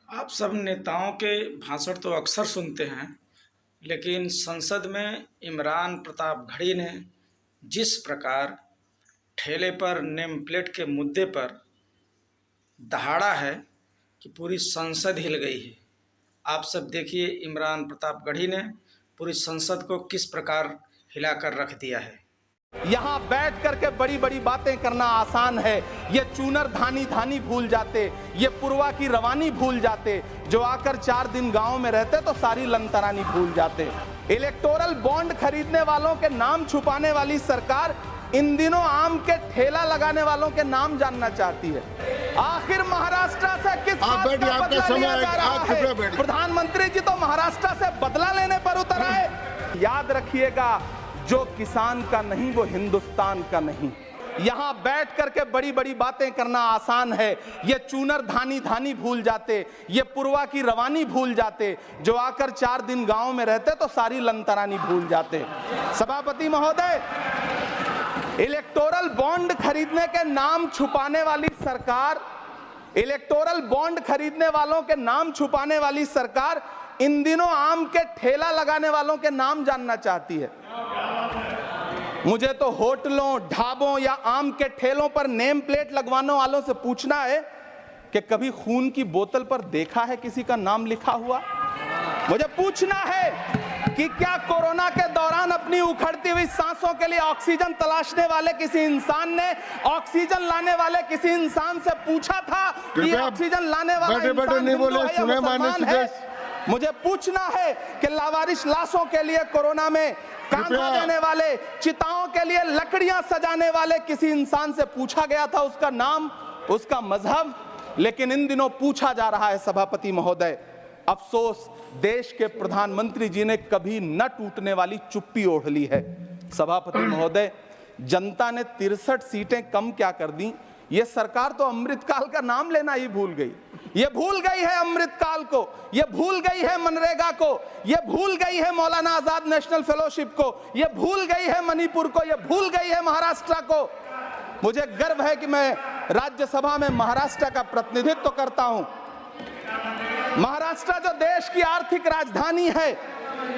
आप सब नेताओं के भाषण तो अक्सर सुनते हैं, लेकिन संसद में इमरान प्रताप घड़ी ने जिस प्रकार ठेले पर नेम प्लेट के मुद्दे पर दहाड़ा है कि पूरी संसद हिल गई है। आप सब देखिए, इमरान प्रताप घड़ी ने पूरी संसद को किस प्रकार हिलाकर रख दिया है। यहाँ बैठ करके बड़ी बड़ी बातें करना आसान है। ये चूनर धानी धानी भूल जाते, ये पुरवा की रवानी भूल जाते, जो आकर 4 दिन गांव में रहते तो सारी लंतरानी भूल जाते। इलेक्टोरल बॉन्ड खरीदने वालों के नाम छुपाने वाली सरकार इन दिनों आम के ठेला लगाने वालों के नाम जानना चाहती है। आखिर महाराष्ट्र से किस बात का बदला लिया जा रहा है? प्रधानमंत्री जी तो महाराष्ट्र से बदला लेने पर उतर आए। याद रखिएगा, जो किसान का नहीं वो हिंदुस्तान का नहीं। यहाँ बैठ करके बड़ी बड़ी बातें करना आसान है। ये चूनर धानी धानी भूल जाते, ये पुरवा की रवानी भूल जाते, जो आकर 4 दिन गांव में रहते तो सारी लंतरानी भूल जाते। सभापति महोदय, इलेक्टोरल बॉन्ड खरीदने के नाम छुपाने वाली सरकार, इलेक्टोरल बॉन्ड खरीदने वालों के नाम छुपाने वाली सरकार इन दिनों आम के ठेला लगाने वालों के नाम जानना चाहती है। मुझे तो होटलों, ढाबों या आम के ठेलों पर नेम प्लेट लगवाने वालों से पूछना है कि कभी खून की बोतल पर देखा है किसी का नाम लिखा हुआ? मुझे पूछना है कि क्या कोरोना के दौरान अपनी उखड़ती हुई सांसों के लिए ऑक्सीजन तलाशने वाले किसी इंसान ने ऑक्सीजन लाने वाले किसी इंसान से पूछा था कि ऑक्सीजन लाने वाला इंसान हिंदू है या मुसलमान है? मुझे पूछना है कि लावारिश लाशों के लिए कोरोना में कांधा देने वाले, चिताओं के लिए लकड़ियां सजाने वाले किसी इंसान से पूछा गया था उसका नाम, उसका मजहब? लेकिन इन दिनों पूछा जा रहा है। सभापति महोदय, अफसोस देश के प्रधानमंत्री जी ने कभी न टूटने वाली चुप्पी ओढ़ ली है। सभापति महोदय, जनता ने 63 सीटें कम क्या कर दी? ये सरकार तो अमृतकाल का नाम लेना ही भूल गई। ये भूल गई है अमृतकाल को, ये भूल गई है मनरेगा को, ये भूल गई है मौलाना आजाद नेशनल फेलोशिप को, ये भूल गई है मणिपुर को, ये भूल गई है महाराष्ट्र को। मुझे गर्व है कि मैं राज्यसभा में महाराष्ट्र का प्रतिनिधित्व करता हूं। महाराष्ट्र जो देश की आर्थिक राजधानी है,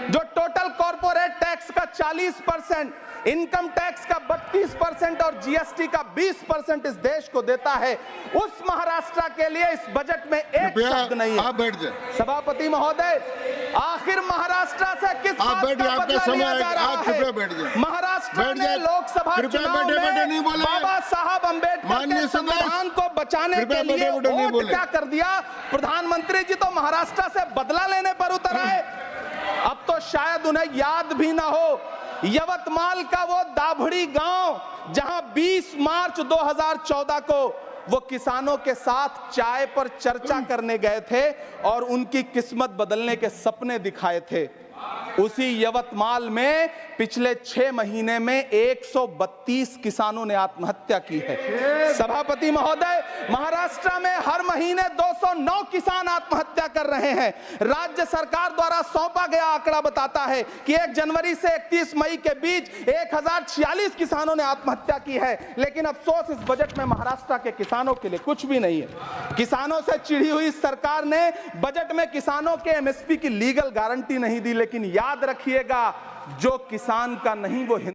जो टोटल कॉर्पोरेट टैक्स का 40%, इनकम टैक्स का 32% और जीएसटी का 20% इस देश को देता है, उस महाराष्ट्र के लिए इस बजट में एक शब्द नहीं है। आप बैठ जाए। सभापति महोदय, आखिर महाराष्ट्र से किस बात का बदला लिया जा रहा है? महाराष्ट्र में लोकसभा चुनाव में बाबा साहब अम्बेडकर के संविधान को बचाने के लिए वोट क्या कर दिया? प्रधानमंत्री जी तो महाराष्ट्र से बदला लेने पर उतर आए। अब तो शायद उन्हें याद भी ना हो यवतमाल का वो दाभड़ी गांव जहां 20 मार्च 2014 को वो किसानों के साथ चाय पर चर्चा करने गए थे और उनकी किस्मत बदलने के सपने दिखाए थे। उसी यवतमाल में पिछले 6 महीने में 132 किसानों ने आत्महत्या की है। सभापति महोदय, महाराष्ट्र में हर महीने 209 किसान आत्महत्या कर रहे हैं। राज्य सरकार द्वारा सौंपा गया आंकड़ा बताता है कि 1 जनवरी से 31 मई के बीच 1046 किसानों ने आत्महत्या की है। लेकिन अफसोस, इस बजट में महाराष्ट्र के किसानों के लिए कुछ भी नहीं है। किसानों से चिढ़ी हुई सरकार ने बजट में किसानों के एमएसपी की लीगल गारंटी नहीं दी। लेकिन याद रखिएगा, जो किसान का नहीं वो